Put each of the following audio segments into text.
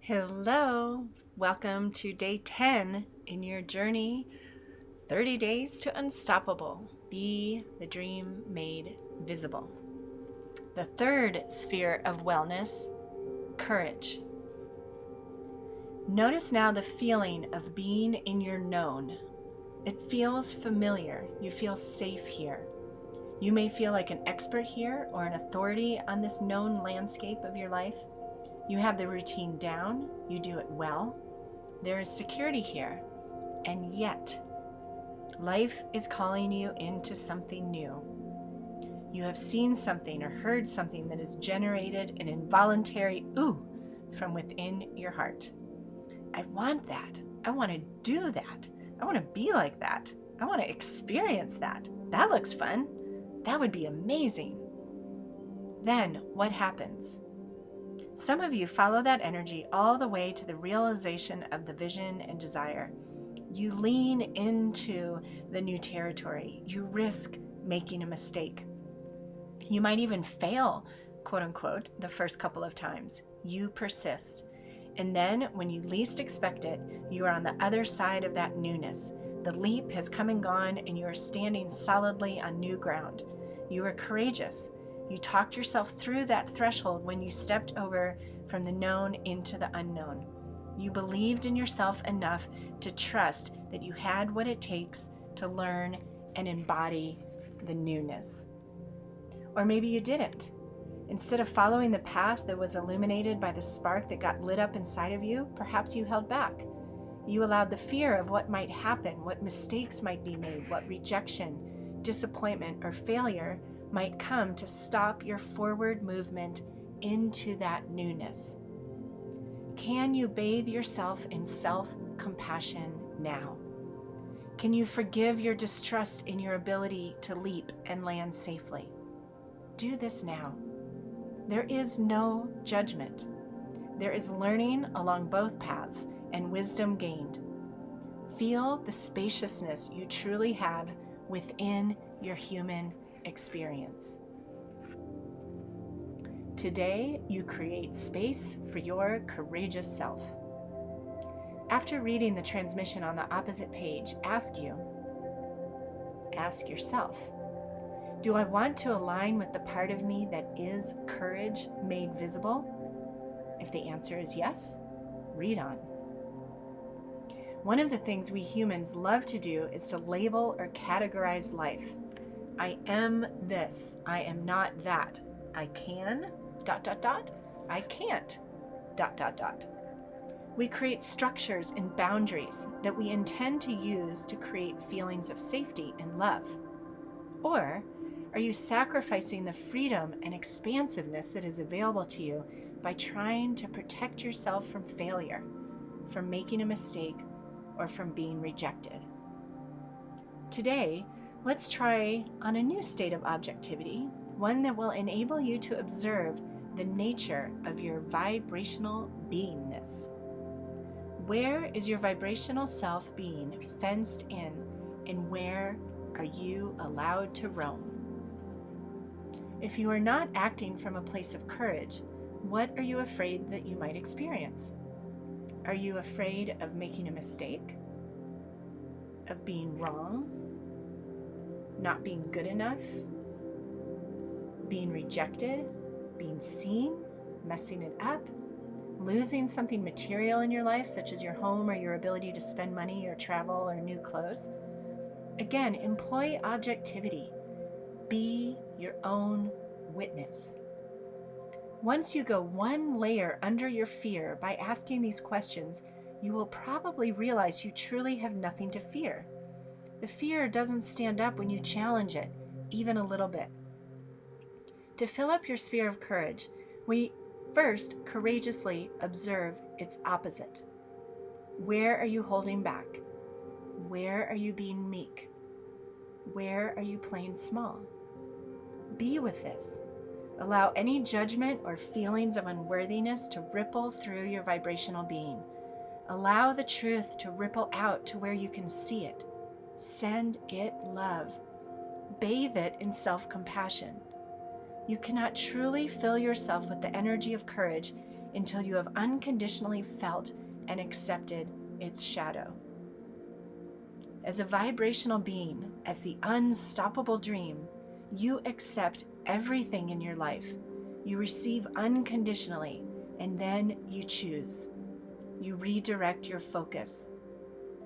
Hello, welcome to day 10 in your journey 30 Days to Unstoppable. Be the dream made visible. The third sphere of wellness, courage. Notice now the feeling of being in your known. It feels familiar. You feel safe here. You may feel like an expert here or an authority on this known landscape of your life. You have the routine down, you do it well. There is security here, and yet, life is calling you into something new. You have seen something or heard something that has generated an involuntary ooh from within your heart. I want that. I want to do that. I want to be like that. I want to experience that. That looks fun. That would be amazing. Then what happens? Some of you follow that energy all the way to the realization of the vision and desire. You lean into the new territory. You risk making a mistake. You might even fail, quote unquote, the first couple of times. You persist. And then when you least expect it, you are on the other side of that newness. The leap has come and gone, and you are standing solidly on new ground. You are courageous. You talked yourself through that threshold when you stepped over from the known into the unknown. You believed in yourself enough to trust that you had what it takes to learn and embody the newness. Or maybe you didn't. Instead of following the path that was illuminated by the spark that got lit up inside of you, perhaps you held back. You allowed the fear of what might happen, what mistakes might be made, what rejection, disappointment, or failure might come to stop your forward movement into that newness. Can you bathe yourself in self-compassion now? Can you forgive your distrust in your ability to leap and land safely? Do this now. There is no judgment. There is learning along both paths and wisdom gained. Feel the spaciousness you truly have within your human experience. Today, you create space for your courageous self. After reading the transmission on the opposite page, ask yourself, do I want to align with the part of me that is courage made visible? If the answer is yes, read on. One of the things we humans love to do is to label or categorize life. I am this. I am not that. I can, ... I can't, ... We create structures and boundaries that we intend to use to create feelings of safety and love. Or are you sacrificing the freedom and expansiveness that is available to you by trying to protect yourself from failure, from making a mistake, or from being rejected? Today, let's try on a new state of objectivity, one that will enable you to observe the nature of your vibrational beingness. Where is your vibrational self being fenced in, and where are you allowed to roam? If you are not acting from a place of courage, what are you afraid that you might experience? Are you afraid of making a mistake? Of being wrong? Not being good enough? Being rejected? Being seen? Messing it up? Losing something material in your life, such as your home or your ability to spend money or travel or new clothes? Again, employ objectivity. Be your own witness. Once you go one layer under your fear by asking these questions, you will probably realize you truly have nothing to fear. The fear doesn't stand up when you challenge it, even a little bit. To fill up your sphere of courage, we first courageously observe its opposite. Where are you holding back? Where are you being meek? Where are you playing small? Be with this. Allow any judgment or feelings of unworthiness to ripple through your vibrational being. Allow the truth to ripple out to where you can see it. Send it love. Bathe it in self-compassion. You cannot truly fill yourself with the energy of courage until you have unconditionally felt and accepted its shadow. As a vibrational being, as the unstoppable dream, you accept everything in your life. You receive unconditionally, and then you choose. You redirect your focus.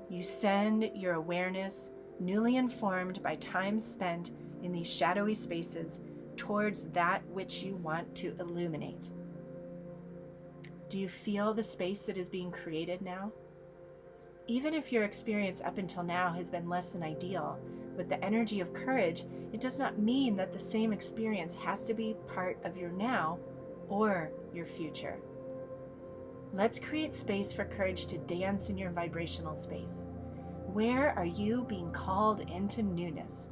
You send your awareness, newly informed by time spent in these shadowy spaces, towards that which you want to illuminate. Do you feel the space that is being created now? Even if your experience up until now has been less than ideal, with the energy of courage, it does not mean that the same experience has to be part of your now or your future. Let's create space for courage to dance in your vibrational space. Where are you being called into newness?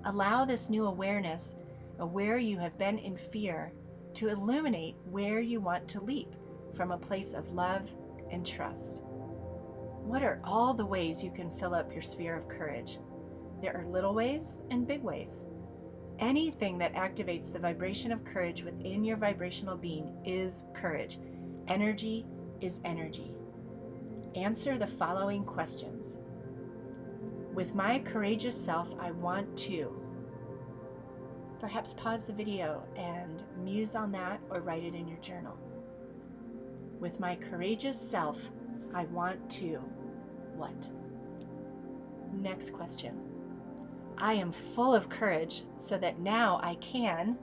Allow this new awareness of where you have been in fear to illuminate where you want to leap from a place of love and trust. What are all the ways you can fill up your sphere of courage? There are little ways and big ways. Anything that activates the vibration of courage within your vibrational being is courage. Energy is energy. Answer the following questions. With my courageous self, I want to. Perhaps pause the video and muse on that or write it in your journal. With my courageous self, I want to what? Next question. I am full of courage so that now I can ...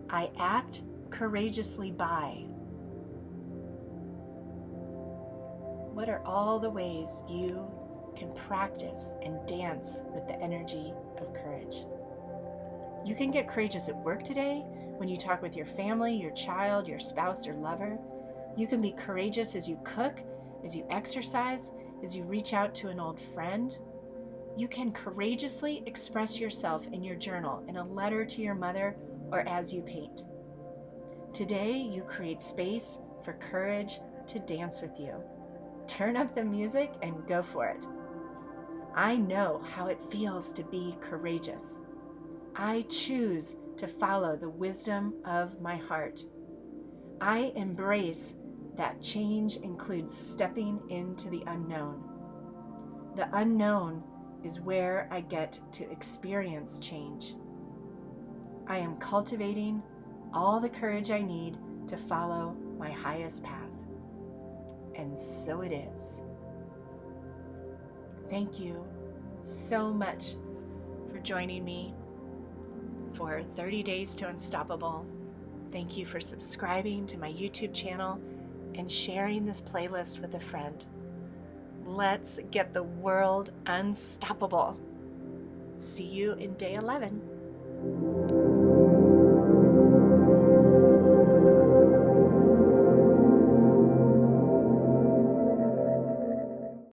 I act courageously by. What are all the ways you can practice and dance with the energy of courage? You can get courageous at work today when you talk with your family, your child, your spouse, or lover. You can be courageous as you cook, as you exercise, as you reach out to an old friend. You can courageously express yourself in your journal, in a letter to your mother, or as you paint. Today, you create space for courage to dance with you. Turn up the music and go for it. I know how it feels to be courageous. I choose to follow the wisdom of my heart. I embrace that change includes stepping into the unknown. The unknown is where I get to experience change. I am cultivating all the courage I need to follow my highest path. And so it is. Thank you so much for joining me for 30 Days to Unstoppable. Thank you for subscribing to my YouTube channel and sharing this playlist with a friend. Let's get the world unstoppable. See you in day 11.